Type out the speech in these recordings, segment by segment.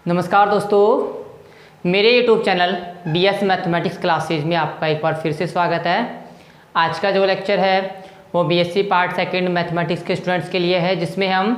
नमस्कार दोस्तों, मेरे YouTube channel DS mathematics classes में आपका एक बार फिर से स्वागत है। आज का जो लेक्चर है वो BSc पार्ट सेकंड मैथमेटिक्स के स्टूडेंट्स के लिए है, जिसमें हम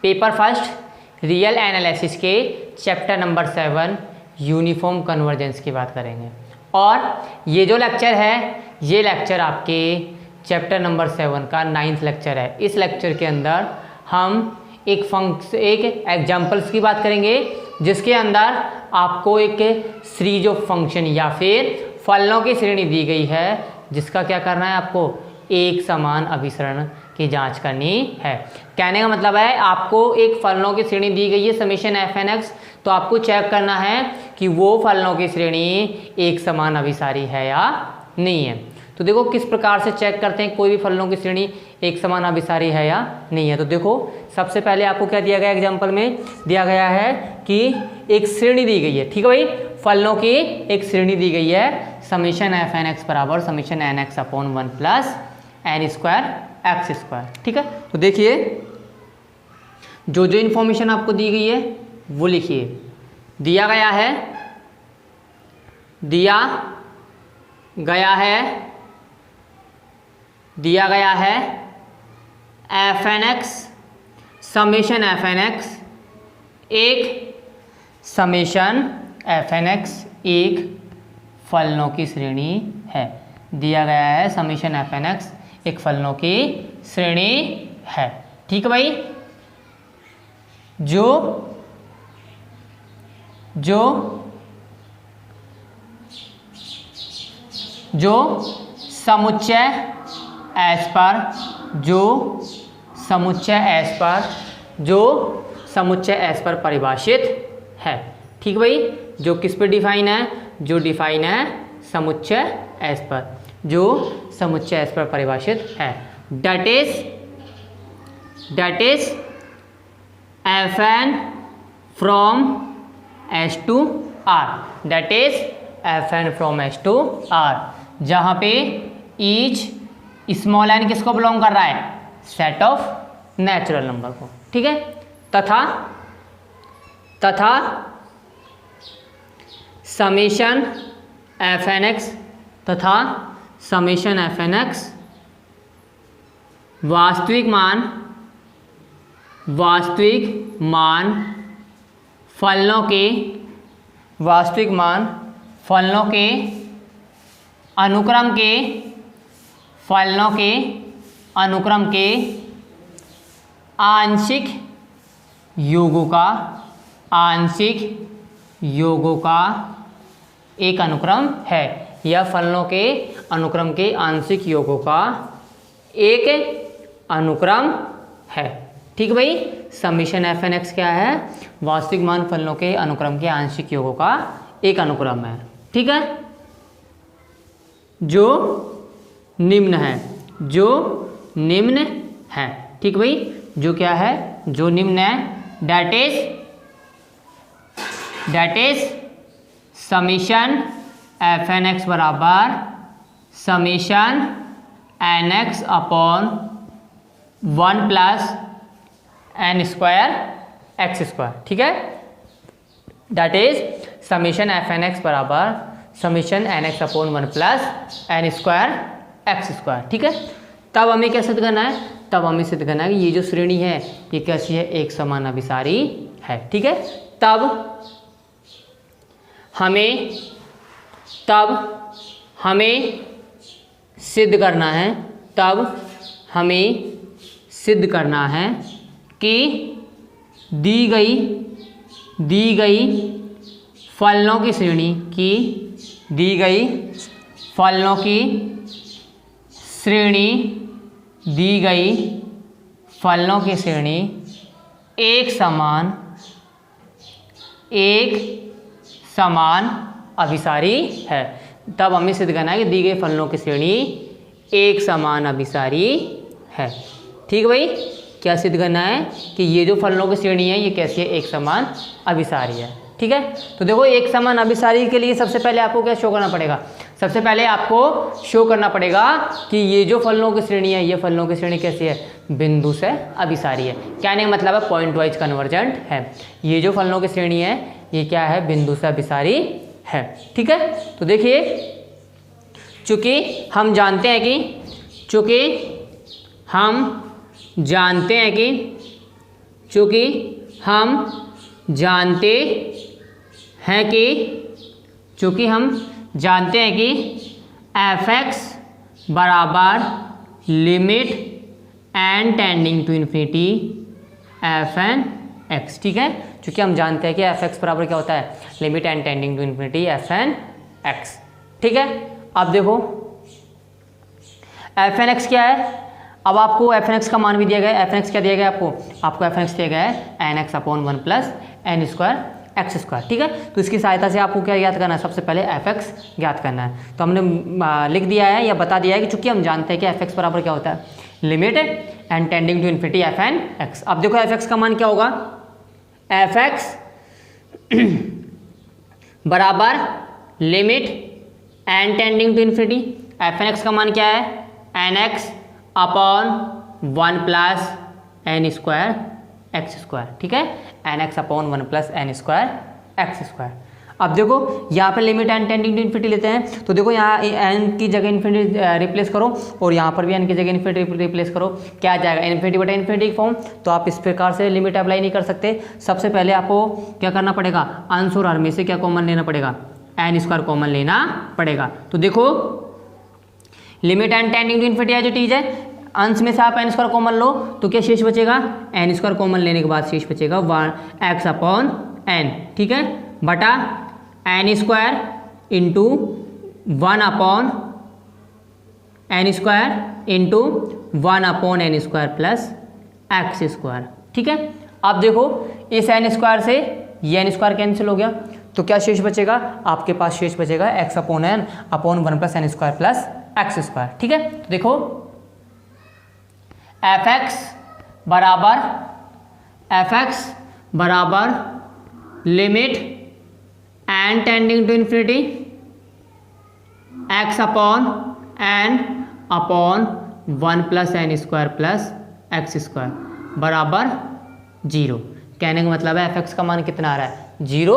पेपर फर्स्ट रियल एनालिसिस के चैप्टर नंबर 7 यूनिफॉर्म कन्वर्जेंस की बात करेंगे। और ये जो लेक्चर है ये लेक्चर आपके चैप्टर नंबर 7 का 9th लेक्चर है। इस लेक्चर के अंदर हम एक एग्जाम्पल्स की बात करेंगे, जिसके अंदर आपको एक सीरीज ऑफ फंक्शन या फिर फलनों की श्रेणी दी गई है, जिसका क्या करना है, आपको एक समान अभिसरण की जांच करनी है। कहने का मतलब है आपको एक फलनों की श्रेणी दी गई है समेशन एफ एन एक्स, तो आपको चेक करना है कि वो फलनों की श्रेणी एक समान अभिसारी है या नहीं है। तो देखो किस प्रकार से चेक करते हैं कोई भी फलनों की श्रेणी एक समान अभिसारी है या नहीं है। तो देखो सबसे पहले आपको क्या दिया गया, एग्जाम्पल में दिया गया है कि एक श्रेणी दी गई है। ठीक है भाई, फलनों की एक श्रेणी दी गई है, समेशन एफ एन एक्स बराबर summation N x upon 1 plus N square x square. ठीक है, तो देखिए जो जो इन्फॉर्मेशन आपको दी गई है वो लिखिए। दिया गया है f N x summation F N x एक फलनों की श्रेणी है। दिया गया है समेशन एफ एन एक्स एक फलनों की श्रेणी है। ठीक है भाई, जो समुच्चय एस पर परिभाषित है। ठीक भाई, जो किस पर डिफाइन है, जो डिफाइन है समुच्चय एस पर, जो समुच्चय एस पर परिभाषित है। That is f n from S to R. That is f n from S to R, जहाँ पे ईच स्मॉल एन किसको बिलोंग कर रहा है, सेट ऑफ नेचुरल नंबर को। ठीक है, तथा समेशन एफ एन एक्स वास्तविक मान फलनों के अनुक्रम के आंशिक योगों का एक अनुक्रम है, या फलनों के अनुक्रम के आंशिक योगों का एक अनुक्रम है। ठीक भाई, समेशन एफ एन एक्स क्या है, वास्तविक मान फलनों के अनुक्रम के आंशिक योगों का एक अनुक्रम है। ठीक है, जो निम्न है। ठीक भाई, जो क्या है, जो निम्न है। That is summation F N x बराबर summation N x upon 1 plus N square x square. ठीक है, that is summation F N x बराबर summation N x upon 1 plus N square x square. ठीक है, तब हमें क्या सिद्ध करना है, तब हमें सिद्ध करना है कि ये जो श्रेणी है ये कैसी है, एक समान अभिसारी है। ठीक है, तब हमें सिद्ध करना है कि दी गई फलनों की श्रेणी एक समान अभिसारी है। तब हमें सिद्ध करना है कि दी गई फलनों की श्रेणी एक समान अभिसारी है। ठीक भाई, क्या सिद्ध करना है कि ये जो फलनों की श्रेणी है ये कैसी है, एक समान अभिसारी है। ठीक है, तो देखो एक समान अभिसारी के लिए सबसे पहले आपको क्या शो करना पड़ेगा, सबसे पहले आपको शो करना पड़ेगा कि ये जो फलनों की श्रेणी है ये फलनों की श्रेणी कैसी है, बिंदु से अभिसारी है। कहने का मतलब है पॉइंट वाइज कन्वर्जेंट है। ये जो फलनों की श्रेणी है ये क्या है, बिंदु से अभिसारी है। ठीक है, तो देखिए चूंकि हम जानते हैं कि चूंकि हम जानते हैं कि एफ एक्स बराबर limit n tending to infinity f N x. ठीक है, चूंकि हम जानते हैं कि एफ एक्स बराबर क्या होता है, limit n tending to infinity f N x. ठीक है, अब देखो एफ एन एक्स क्या है, अब आपको एफ एन एक्स का मान भी दिया गया है। एफ एन एक्स क्या दिया गया है आपको एफ एन एक्स दिया गया है n x upon 1 plus N square x square. ठीक है, तो इसकी सहायता से आपको क्या ज्ञात करना है, सबसे पहले एफ एक्स ज्ञात करना है। तो हमने लिख दिया है या बता दिया है कि चूंकि हम जानते हैं कि एफ एक्स बराबर क्या होता है, limit and tending to infinity f N x. अब देखो एफ एक्स का मान क्या होगा, एफ एक्स बराबर limit n tending to infinity f N x का मान क्या है, n x upon 1 plus N square x square. ठीक है, n x upon 1 plus N square x square. अब देखो यहाँ पे limit n tending to infinity लेते हैं, तो देखो यहाँ एन की जगह इन्फिनिटी रिप्लेस करो और यहाँ पर भी एन की जगह इन्फिनिटी रिप्लेस करो। क्या आ जाएगा, इन्फिनिटी बटा इन्फिनिटी फॉर्म। तो आप इस प्रकार से लिमिट अप्लाई नहीं कर सकते। सबसे पहले आपको क्या करना पड़ेगा, अंश और हर में से क्या कॉमन लेना पड़ेगा, एन स्क्वायर कॉमन लेना पड़ेगा। तो देखो limit n tending to infinity as it is है, अंश में से आप एन स्क्वायर कॉमन लो तो क्या शेष बचेगा, एन स्क्वायर कॉमन लेने के बाद शेष बचेगा 1 एक्स अपॉन एन। ठीक है, बटा n square into 1 upon n square into 1 upon n square plus x square. ठीक है, अब देखो इस एन स्क्वायर से ये एन स्क्वायर कैंसिल हो गया, तो क्या शेष बचेगा, आपके पास शेष बचेगा x upon n upon 1 plus N square plus x square. ठीक है, तो देखो एफ एक्स बराबर limit n tending to infinity x upon n upon 1 plus N square plus x square बराबर 0। कहने का मतलब है एफ एक्स का मान कितना आ रहा है, 0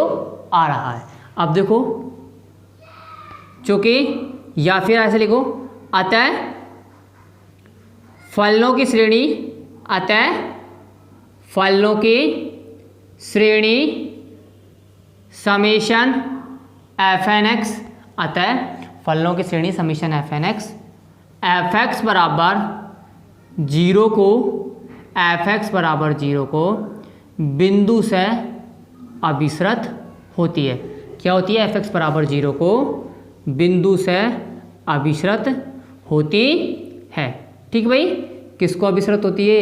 आ रहा है। अब देखो चूंकि या फिर ऐसे लिखो, अतः फलनों की श्रेणी समेशन एफ एन एक्स, अतः फलनों की श्रेणी summation F N x f x बराबर 0 को बिंदु से अभिसृत होती है। क्या होती है, एफ एक्स बराबर 0 को बिंदु से अभिसृत होती है। ठीक भाई, किसको अभिसृत होती है,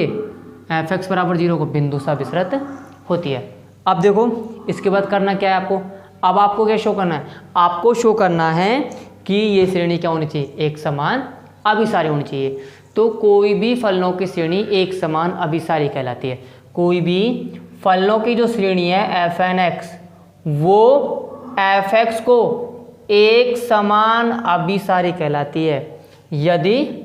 एफ एक्स बराबर 0 को बिंदु से अभिसृत होती है। अब देखो इसके बाद करना क्या है आपको, अब आपको क्या शो करना है, आपको शो करना है कि ये श्रेणी क्या होनी चाहिए, एक समान अभिसारी होनी चाहिए। तो कोई भी फलनों की श्रेणी एक समान अभिसारी कहलाती है। कोई भी फलनों की जो श्रेणी है एफ एन एक्स, वो एफ एक्स को एक समान अभिसारी कहलाती है यदि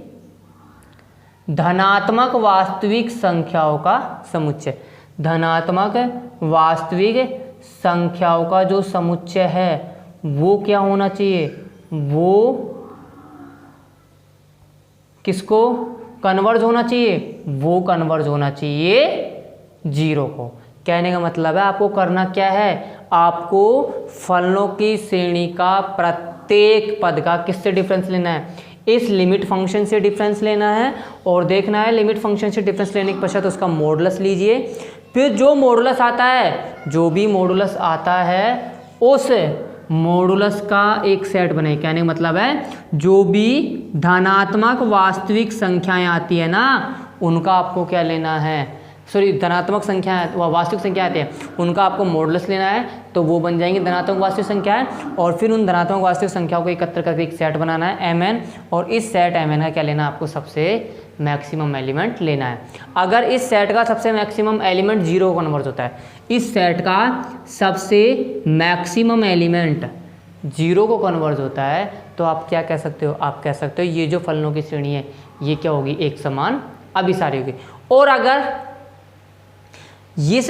धनात्मक वास्तविक संख्याओं का समुच्चय, धनात्मक वास्तविक संख्याओं का जो समुच्चय है वो क्या होना चाहिए, वो किसको कन्वर्ज होना चाहिए, वो कन्वर्ज होना चाहिए 0 को। कहने का मतलब है आपको करना क्या है, आपको फलनों की श्रेणी का प्रत्येक पद का किससे डिफरेंस लेना है, इस लिमिट फंक्शन से डिफरेंस लेना है और देखना है लिमिट फंक्शन से डिफरेंस लेने के पश्चात उसका मॉडुलस लीजिए। फिर जो मॉडुलस आता है, जो भी मॉडुलस आता है उस मॉडुलस का एक सेट बनाए। कहने का मतलब है जो भी धनात्मक वास्तविक संख्याएं आती है ना, उनका आपको क्या लेना है, सॉरी धनात्मक संख्या वास्तविक संख्या आती है उनका आपको मॉडुलस लेना है, तो वो बन जाएंगे धनात्मक वास्तविक संख्याएं। और फिर उन धनात्मक वास्तविक संख्याओं को एकत्र करके एक सेट बनाना है mn, और इस सेट mn का क्या लेना है, आपको सबसे मैक्सिमम एलिमेंट लेना है। अगर इस सेट का सबसे मैक्सिमम एलिमेंट 0 को कन्वर्ज होता है, इस सेट का सबसे मैक्सिमम एलिमेंट 0 को कन्वर्ज होता है, तो आप क्या कह सकते हो, आप कह सकते हो ये जो फलनों की श्रेणी है ये क्या होगी, एक समान अभिसारी होगी। और अगर ये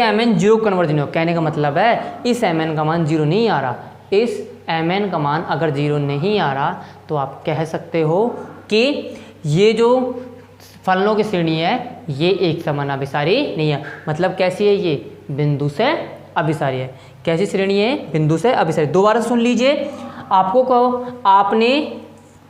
mn जीरो कन्वर्ज नहीं हो, कहने का मतलब है इस mn का मान जीरो नहीं आ रहा, इस mn का मान अगर जीरो नहीं आ रहा तो आप कह सकते हो कि ये जो फलनों की श्रेणी है ये एक समान अभिसारी नहीं है। मतलब कैसी है, ये बिंदु से अभिसारी है। कैसी श्रेणी है, बिंदु से अभिसारी। दोबारा सुन लीजिए,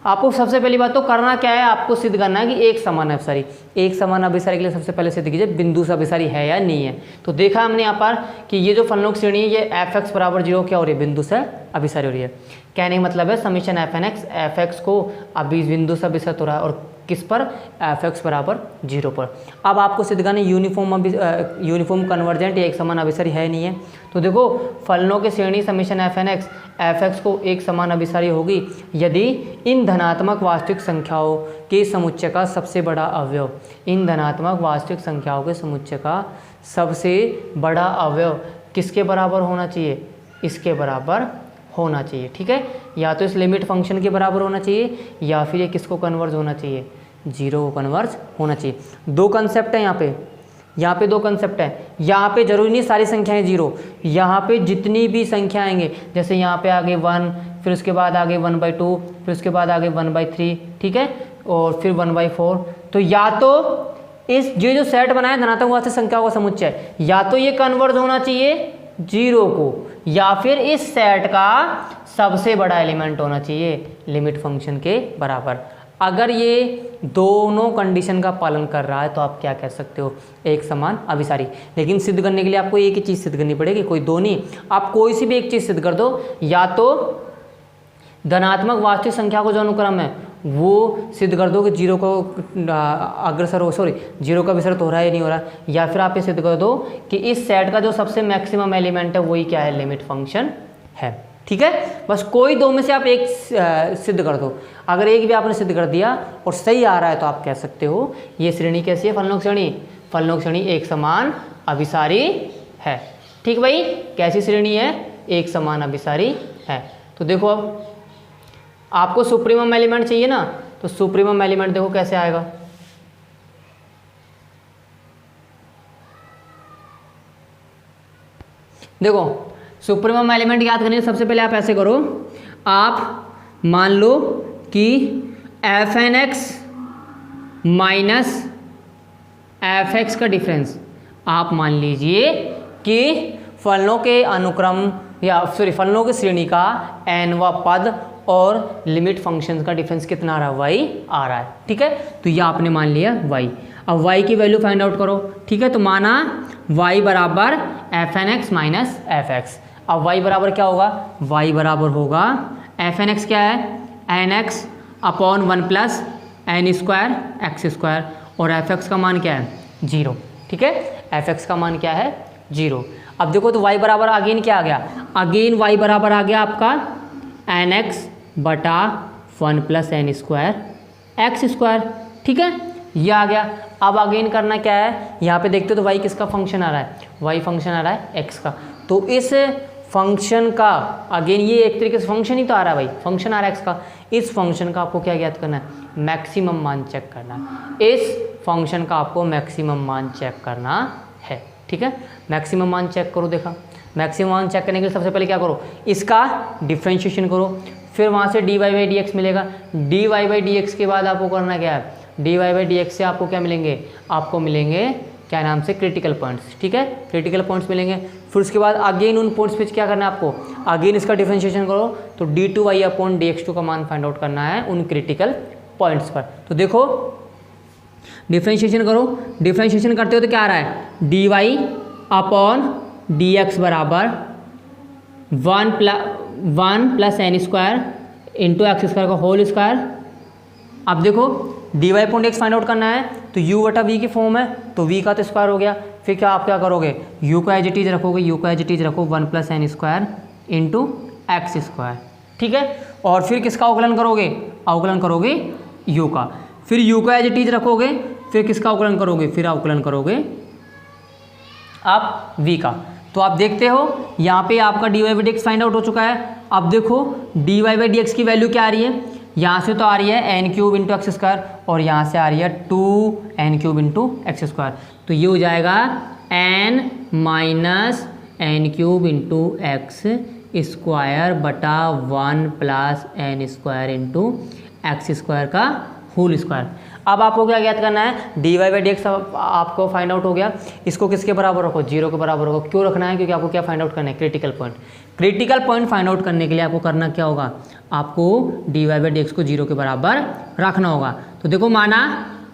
आपको सबसे पहली बात तो करना क्या है, आपको सिद्ध करना है कि एक समान अभिसारी। एक समान अभिसारी के लिए सबसे पहले सिद्ध कीजिए बिंदु से अभिसारी है या नहीं है। तो देखा हमने यहाँ पर कि ये जो फलनों की श्रेणी है ये fx बराबर 0 क्या हो रही है, बिंदु से अभिसारी हो रही है। कहने का मतलब है समीशन fnx fx को अभी बिंदु से अभिसारित हो रहा है, और किस पर, fx बराबर 0 पर। अब आपको सिद्ध करना यूनिफॉर्म कन्वर्जेंट एक समान अभिसारी है नहीं है। तो देखो फलनों की श्रेणी समीशन fnx fx को एक समान अभिसारी होगी यदि इन धनात्मक वास्तविक संख्याओं के समुच्चय का सबसे बड़ा अवयव, इन धनात्मक वास्तविक संख्याओं के समुच्चय का सबसे बड़ा अवयव किसके बराबर होना चाहिए, इसके बराबर होना चाहिए। ठीक है, या तो इस लिमिट फंक्शन के बराबर होना चाहिए या फिर ये किसको कन्वर्ज होना चाहिए, 0 को कन्वर्ज होना चाहिए। दो कंसेप्ट है यहाँ पे दो कंसेप्ट है। यहाँ पे जरूरी नहीं सारी संख्याएं 0, यहाँ पे जितनी भी संख्या आएंगे, जैसे यहाँ पे आगे 1, फिर उसके बाद आगे 1/2, फिर उसके बाद आगे 1/3, ठीक है, और फिर 1/4। तो या तो इस जो सेट बनाया धनात्मक वास्तविक संख्याओं का समुच्चय, या तो ये कन्वर्ज होना चाहिए 0 को, या फिर इस सेट का सबसे बड़ा एलिमेंट होना चाहिए लिमिट फंक्शन के बराबर। अगर ये दोनों कंडीशन का पालन कर रहा है तो आप क्या कह सकते हो, एक समान अभिसारी। लेकिन सिद्ध करने के लिए आपको एक ही चीज़ सिद्ध करनी पड़ेगी, कोई दो नहीं। आप कोई सी भी एक चीज़ सिद्ध कर दो, या तो धनात्मक वास्तविक संख्या को जो अनुक्रम है वो सिद्ध कर दो कि 0 को अग्रसर हो, 0 का विसर्जित हो रहा है या नहीं हो रहा, या फिर आप ये सिद्ध कर दो कि इस सेट का जो सबसे मैक्सिमम एलिमेंट है वही क्या है, लिमिट फंक्शन है। ठीक है, बस कोई दो में से आप एक सिद्ध कर दो। अगर एक भी आपने सिद्ध कर दिया और सही आ रहा है तो आप कह सकते हो ये श्रेणी कैसी है, फलनों की श्रेणी, फलनों की श्रेणी एक समान अभिसारी है। ठीक भाई, कैसी श्रेणी है, एक समान अभिसारी है। तो देखो अब आपको सुप्रीमम एलिमेंट चाहिए ना, तो सुप्रीमम एलिमेंट देखो कैसे आएगा। देखो सुप्रीमम एलिमेंट याद करने सबसे पहले आप ऐसे करो, आप मान लो कि fnx माइनस fx का डिफरेंस, आप मान लीजिए कि फलनों के अनुक्रम या फलनों की श्रेणी का nवां पद और लिमिट फंक्शन का डिफरेंस कितना आ रहा है, y आ रहा है। ठीक है, तो यह आपने मान लिया y। अब y की वैल्यू फाइंड आउट करो। ठीक है, तो माना y बराबर fnx माइनस fx। अब y बराबर क्या होगा, y बराबर होगा fnx क्या है, nx upon 1 plus n square x square, और fx का मान क्या है, 0। ठीक है, fx का मान क्या है, 0। अब देखो तो y बराबर अगेन क्या आ गया, अगेन y बराबर आ गया आपका nx बटा 1 plus n square x square. ठीक है, ये आ गया। अब अगेन करना क्या है, यहाँ पे देखते हो तो y किसका फंक्शन आ रहा है, y फंक्शन आ रहा है x का। तो इस फंक्शन का अगेन ये एक तरीके से फंक्शन ही तो आ रहा है भाई, फंक्शन आ रहा है x का। इस फंक्शन का आपको क्या ज्ञात करना है, मैक्सिमम मान चेक करना है। इस फंक्शन का आपको मैक्सिमम मान चेक करना है। ठीक है, मैक्सिमम मान चेक करो। देखा, मैक्सिमम मान चेक करने के लिए सबसे पहले क्या करो, इसका डिफ्रेंशिएशन करो, फिर वहाँ से dy/dx मिलेगा। dy/dx के बाद आपको करना क्या है, dy/dx से आपको क्या मिलेंगे, आपको मिलेंगे क्या नाम से क्रिटिकल पॉइंट्स। ठीक है, क्रिटिकल पॉइंट्स मिलेंगे। फिर उसके बाद अगेन उन पॉइंट्स पे क्या करना है आपको, अगेन इसका डिफ्रेंशिएशन करो, तो d2y/dx2 का मान फाइंड आउट करना है उन क्रिटिकल पॉइंट्स पर। तो देखो डिफ्रेंशिएशन करो, डिफ्रेंशिएशन करते हो तो क्या आ रहा है, dy/dx बराबर 1 plus n square into x square का होल स्क्वायर। अब देखो dy/dx फाइंड आउट करना है तो u बटा v की फॉर्म है, तो v का तो स्क्वायर हो गया। फिर क्या आप क्या करोगे, u को एज इट इज रखोगे, u को एज इट इज रखो 1 plus n square into x square. ठीक है, और फिर किसका अवकलन करोगे, अवकलन करोगे u का। फिर u को एज इट इज रखोगे, फिर किसका अवकलन करोगे, फिर अवकलन करोगे आप v का। तो आप देखते हो यहाँ पे आपका dy/dx फाइंड आउट हो चुका है। अब देखो dy/dx की वैल्यू क्या आ रही है, यहाँ से तो आ रही है n cube into x square और यहाँ से आ रही है 2n cube into x square, तो ये हो जाएगा n minus n cube into x square बटा 1 plus N square into x square का होल स्क्वायर। अब आपको क्या ज्ञात करना है, d y by d x आपको फाइंड आउट हो गया। इसको किसके बराबर रखो, 0 के बराबर रखो। क्यों रखना है, क्योंकि आपको क्या फाइंड आउट करना है, critical point. Critical point find out करने के लिए आपको करना क्या होगा, आपको d y by d x को 0 के बराबर रखना होगा। तो देखो माना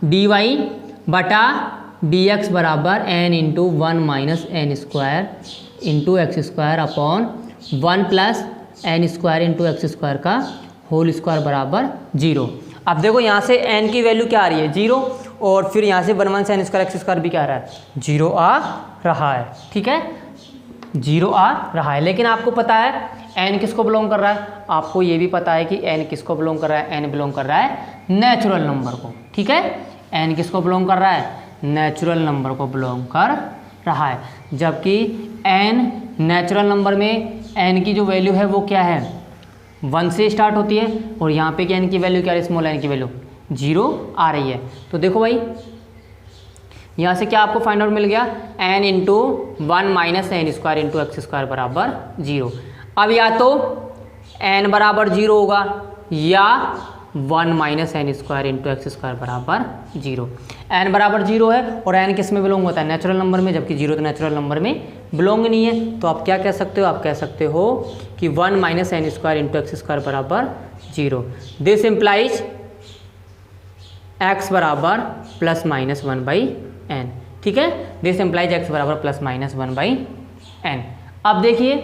डी वाई बटा डी एक्स बराबर n into 1 minus n square into x square upon 1 plus N square into x square का होल स्क्वायर बराबर 0। अब देखो यहाँ से n की वैल्यू क्या आ रही है, 0, और फिर यहाँ से 1 1 से एन स्क्वायर एक्स स्क्वायर भी क्या आ रहा है, 0 आ रहा है। ठीक है, 0 आ रहा है। लेकिन आपको पता है n किसको बिलोंग कर रहा है, आपको ये भी पता है कि n किसको बिलोंग कर रहा है, n बिलोंग कर रहा है नेचुरल नंबर को। ठीक है, n किसको बिलोंग कर रहा है, नेचुरल नंबर को बिलोंग कर रहा है। जबकि n नेचुरल नंबर में n की जो वैल्यू है वो क्या है, 1 से स्टार्ट होती है, और यहाँ पे क्या n की वैल्यू क्या है, स्मॉल n की वैल्यू 0 आ रही है। तो देखो भाई यहाँ से क्या आपको फाइंड आउट मिल गया, n into 1 minus n square into x square बराबर 0। अब या तो n बराबर 0 होगा या 1 minus n square into x square बराबर 0। n बराबर 0 है और n किस में बिलोंग होता है, नेचुरल नंबर में, जबकि 0 तो नेचुरल नंबर में बिलोंग नहीं है। तो आप क्या कह सकते हो, आप कह सकते हो कि 1 minus n square into x square बराबर 0। दिस इम्प्लाइज x बराबर प्लस माइनस 1 बाई एन। ठीक है, दिस इम्प्लाइज x बराबर प्लस माइनस 1 बाई एन। अब देखिए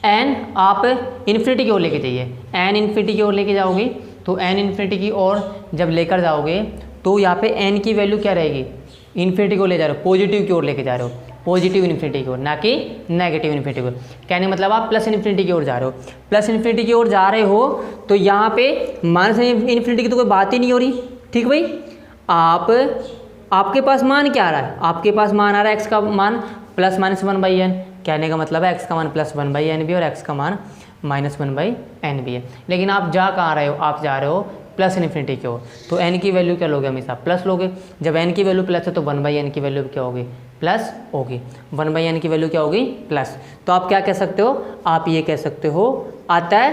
n आप इन्फिनिटी की ओर लेके जाइए, n इन्फिनिटी की ओर लेके जाओगे तो n इन्फिनिटी की ओर जब लेकर जाओगे तो यहाँ पे n की वैल्यू क्या रहेगी, इन्फिनिटी को ले जा रहे हो, पॉजिटिव की ओर लेके जा रहे हो, पॉजिटिव इन्फिनिटी की ओर, ना कि नेगेटिव इन्फिनिटी की ओर। कहने मतलब आप प्लस इन्फिनिटी की ओर जा रहे हो, प्लस इन्फिनिटी की ओर जा रहे हो तो यहाँ पे माइनस इन्फिनिटी की तो कोई बात ही नहीं हो रही। ठीक भाई, आपके पास मान क्या आ रहा है, आपके पास मान आ रहा है x का मान प्लस माइनस 1 बाई एन। कहने का मतलब है x का मान प्लस 1 बाई एन भी और x का मान माइनस 1 बाई एन भी है। लेकिन आप जा कहाँ रहे हो, आप जा रहे हो प्लस इन्फिनिटी की ओर, तो n की वैल्यू क्या लोगे, हमेशा प्लस लोगे। जब n की वैल्यू प्लस है तो 1 बाई एन की वैल्यू क्या होगी, प्लस होगी। 1 बाई एन की वैल्यू क्या होगी, प्लस। तो आप क्या कह सकते हो, आप ये कह सकते हो अतः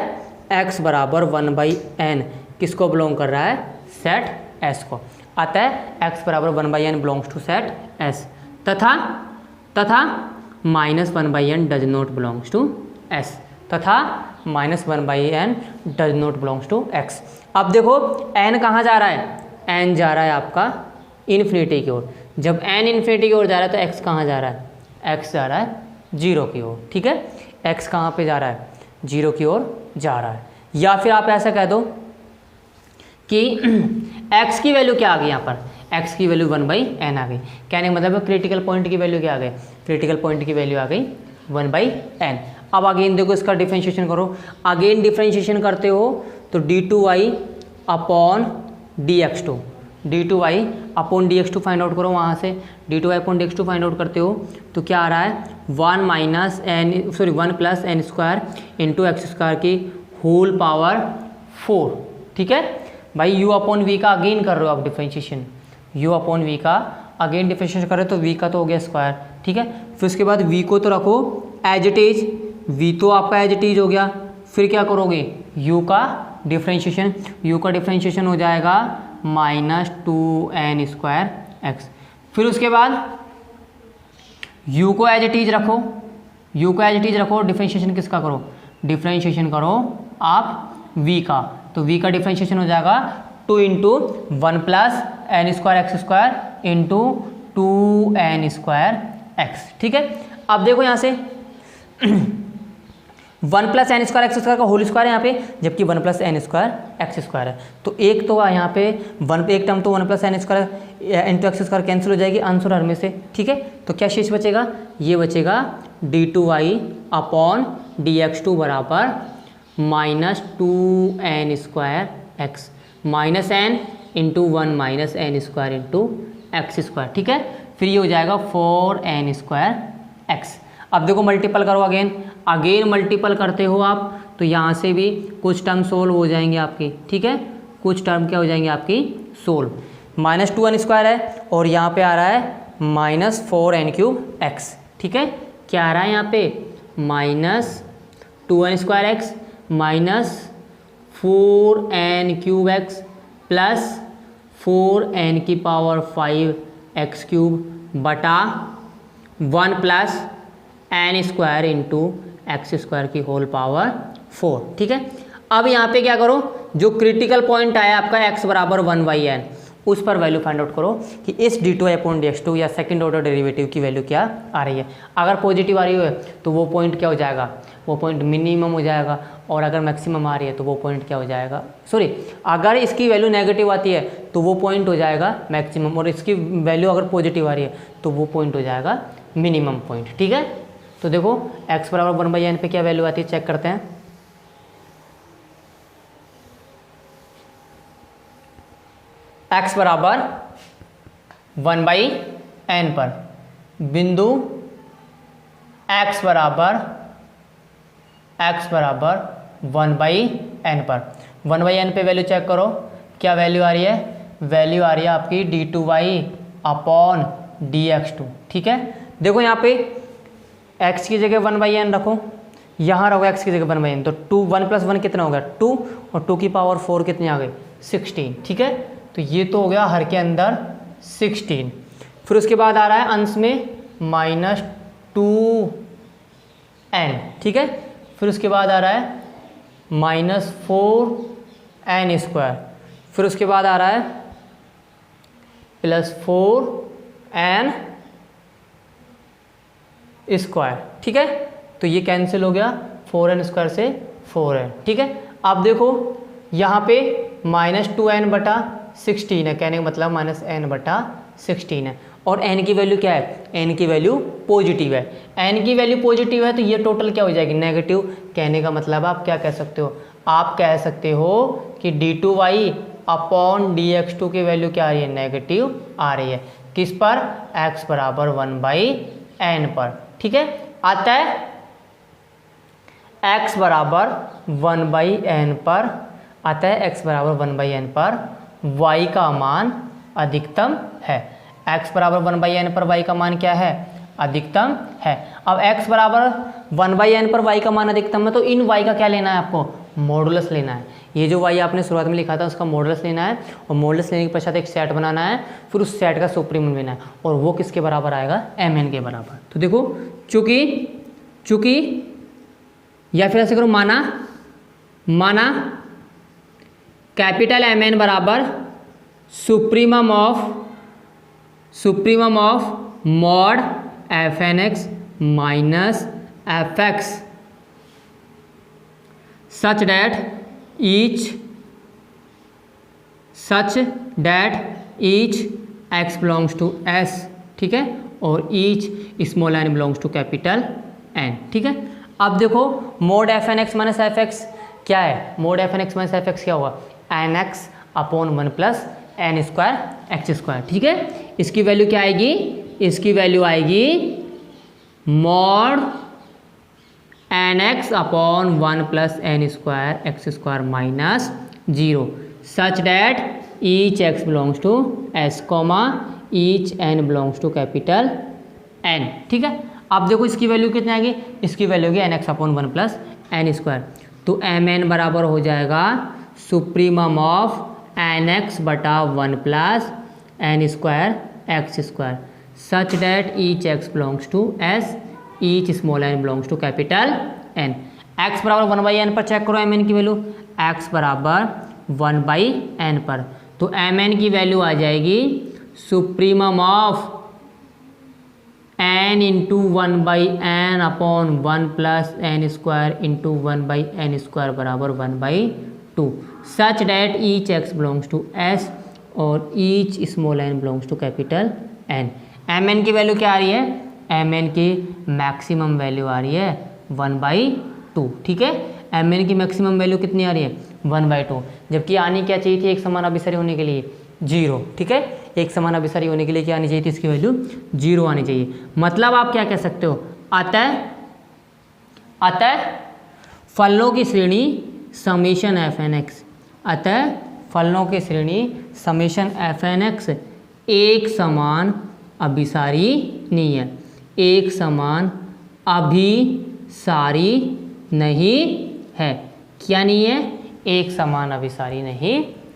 x बराबर 1 बाई एन किसको बिलोंग कर रहा है, सेट S को। अतः x बराबर 1 by n belongs to set S तथा minus 1 by n does not belongs to S, तथा minus 1 by n does not belongs to x। अब देखो n कहाँ जा रहा है, n जा रहा है आपका इन्फिनिटी की ओर। जब n इन्फिनिटी की ओर जा रहा है तो x कहाँ जा रहा है, x जा रहा है 0 की ओर। ठीक है, x कहाँ पे जा रहा है, 0 की ओर जा रहा है। या फिर आप ऐसा कह दो कि x की वैल्यू क्या आ गई, यहाँ पर x की वैल्यू 1 बाई एन आ गई। कहने का मतलब क्रिटिकल पॉइंट की वैल्यू क्या आ गई, क्रिटिकल पॉइंट की वैल्यू आ गई 1 बाई एन। अब अगेन देखो इसका डिफ्रेंशिएशन करो, अगेन डिफ्रेंशिएशन करते हो तो d2y upon dx2, d2y upon dx2 find out करो। वहाँ से d2y upon dx2 find out करते हो तो क्या आ रहा है, 1 plus N square into x square की होल पावर 4। ठीक है भाई, u अपॉन वी का अगेन कर रहे हो आप डिफ्रेंशिएशन, u अपॉन वी का अगेन डिफ्रेंशिएशन कर रहे हो तो v का तो हो गया स्क्वायर। ठीक है, फिर उसके बाद v को तो रखो एज इट इज, v तो आपका एज इट इज हो गया। फिर क्या करोगे, u का डिफ्रेंशिएशन हो जाएगा माइनस 2n स्क्वायर एक्स। फिर उसके बाद u को एज इट इज रखो, डिफ्रेंशिएशन किसका करो, डिफ्रेंशिएशन करो आप v का, तो v का डिफ्रेंशिएशन हो जाएगा 2 into 1 plus N square x square into 2n square x. ठीक है, अब देखो यहाँ से 1 plus N square x square का होल स्क्वायर है यहाँ पे, जबकि 1 plus N square x square है। तो एक तो यहाँ पे एक टर्म तो 1 plus N square into x square cancel हो जाएगी आंसर हर में से। ठीक है, तो क्या शेष बचेगा, ये बचेगा d2y अपॉन dx2 बराबर minus 2n square x, minus n into 1 minus n square into x square. ठीक है, फिर ये हो जाएगा 4n स्क्वायर एक्स। अब देखो मल्टीपल करो, अगेन मल्टीपल करते हो आप तो यहाँ से भी कुछ टर्म सोल्व हो जाएंगे आपकी, ठीक है, कुछ टर्म क्या हो जाएंगे आपकी सोल्व। -2n² है और यहाँ पे आ रहा है -4n³ ठीक है, क्या आ रहा है यहाँ पे -2n² -4n³ प्लस 4n⁵ बटा 1 प्लस n² इंटू x² की होल पावर 4, ठीक है। अब यहाँ पे क्या करो, जो क्रिटिकल पॉइंट आया आपका x बराबर 1/n, उस पर वैल्यू फाइंड आउट करो कि इस d2/dx2 या सेकंड ऑर्डर डेरिवेटिव की वैल्यू क्या आ रही है। अगर पॉजिटिव आ रही है तो वो पॉइंट क्या हो जाएगा, वो पॉइंट मिनिमम हो जाएगा, और अगर मैक्सिमम आ रही है तो वो पॉइंट क्या हो जाएगा, सॉरी, अगर इसकी वैल्यू नेगेटिव आती है तो वो पॉइंट हो जाएगा मैक्सिमम, और इसकी वैल्यू अगर पॉजिटिव आ रही है तो वो पॉइंट हो जाएगा मिनिमम पॉइंट, ठीक है। तो देखो x बराबर 1/n पे क्या वैल्यू आती है, चेक करते हैं। x बराबर 1/n पर बिंदु x बराबर 1/n पर 1/n पे वैल्यू चेक करो, क्या वैल्यू आ रही है, वैल्यू आ रही है आपकी d2y/dx2, ठीक है। देखो यहाँ पे x की जगह 1/n रखो, यहाँ रखो x की जगह 1/n, तो 1 + 1 कितना हो गया 2, और 2 की पावर 4 कितनी आ गई 16, ठीक है। तो ये तो हो गया हर के अंदर 16। फिर उसके बाद आ रहा है अंश में -2n, ठीक है। फिर उसके बाद आ रहा है -4n², फिर उसके बाद आ रहा है +4n², ठीक है। तो ये कैंसिल हो गया, 4n² से 4n, ठीक है। अब देखो यहाँ पे -2n/16 है, कहने का मतलब -n/16 है, और n की वैल्यू क्या है, n की वैल्यू पॉजिटिव है, n की वैल्यू पॉजिटिव है तो ये टोटल क्या हो जाएगी नेगेटिव। कहने का मतलब आप क्या कह सकते हो, आप कह सकते हो कि d2y/dx2 की वैल्यू क्या आ रही है, नेगेटिव आ रही है, किस पर, x बराबर 1/n पर, ठीक है। आता है x बराबर 1/n पर, आता है x बराबर 1/n पर y का मान अधिकतम है। x बराबर 1/n पर y का मान क्या है, अधिकतम है। अब x बराबर 1/n पर y का मान अधिकतम है, तो इन y का क्या लेना है आपको, मॉडुलस लेना है। ये जो y आपने शुरुआत में लिखा था उसका मॉडुलस लेना है, और मॉडुलस लेने के पश्चात एक सेट बनाना है, फिर उस सेट का सुप्रीमम लेना है, और वो किसके बराबर आएगा, mn के बराबर। तो देखो चूंकि या फिर ऐसे करो, माना कैपिटल mn बराबर supremum of mod fnx minus fx such that each x belongs to s, ठीक है, और each small n belongs to capital n, ठीक है। अब देखो मोड fnx माइनस fx क्या है, मोड fnx माइनस fx क्या होगा, nx/1 + n² x², ठीक है। इसकी वैल्यू क्या आएगी, इसकी वैल्यू आएगी mod nx/1 + n² x² minus 0 such that each x belongs to s, each n belongs to capital n, ठीक है। अब देखो इसकी वैल्यू कितनी आएगी, इसकी वैल्यू होगी nx/1 + n², तो mn बराबर हो जाएगा supremum of nx/1 + n² x² such that each x belongs to s, each small n belongs to capital n। x बराबर 1/n पर चेक करो mn की वैल्यू, x बराबर 1/n पर, तो mn की वैल्यू आ जाएगी supremum of n × 1/n/1 + n² × 1/n² बराबर 1/2 such that each x belongs to s और each small n belongs to capital n। mn की वैल्यू क्या आ रही है, mn की मैक्सिमम वैल्यू आ रही है 1/2, ठीक है। mn की मैक्सिमम वैल्यू कितनी आ रही है, 1/2, जबकि आनी क्या चाहिए थी एक समान अभिसारी होने के लिए 0, ठीक है। एक समान अभिसारी होने के लिए क्या आनी चाहिए थी, इसकी वैल्यू 0 आनी चाहिए। मतलब आप क्या कह सकते हो, अतः फलनों की श्रेणी समेशन एफ एन एक्स, अतः फलनों की श्रेणी समेशन एफ एन एक्स एक समान अभिसारी नहीं है, एक समान अभिसारी नहीं है। क्या नहीं है? एक समान अभिसारी नहीं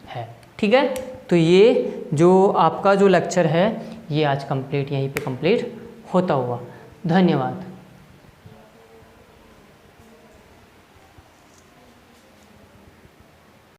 है। ठीक है, तो ये जो आपका जो लेक्चर है ये आज कंप्लीट, यहीं पे कंप्लीट होता हुआ। धन्यवाद।